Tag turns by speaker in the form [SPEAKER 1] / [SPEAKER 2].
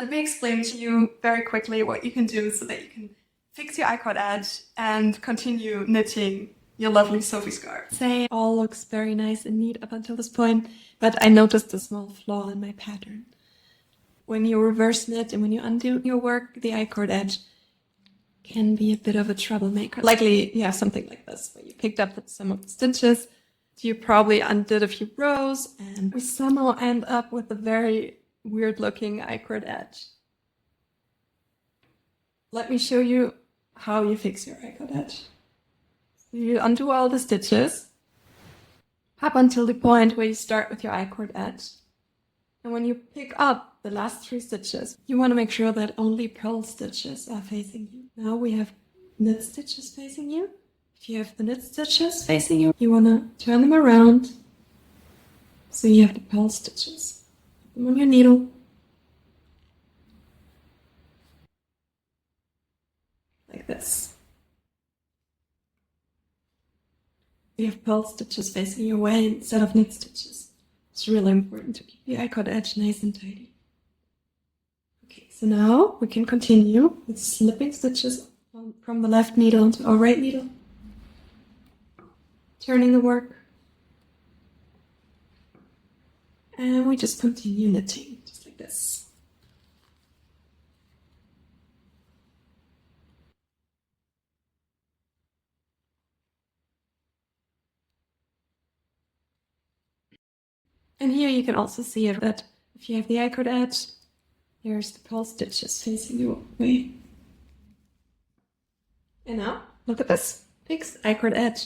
[SPEAKER 1] Let me explain to you very quickly what you can do so that you can fix your icord edge and continue knitting your lovely Sophie scarf. Say all looks very nice and neat up until this point, but I noticed a small flaw in my pattern. When you reverse knit and when you undo your work, the icord edge can be a bit of a troublemaker. Likely you have something like this, where you picked up some of the stitches, you probably undid a few rows, and we somehow end up with a very weird looking icord edge. Let me show you how you fix your icord edge. So you undo all the stitches up until the point where you start with your icord edge. And when you pick up the last 3 stitches, you want to make sure that only purl stitches are facing you. Now we have knit stitches facing you. If you have the knit stitches facing you, you want to turn them around so you have the purl stitches. Put them on your needle. Like this. You have purl stitches facing your way instead of knit stitches. It's really important to keep the icord edge nice and tidy. Okay, so now we can continue with slipping stitches from the left needle to our right needle. Turning the work. And we just continue knitting, just like this. And here you can also see that if you have the icord edge, here's the purl stitches facing your way. And now, look at this fixed icord edge.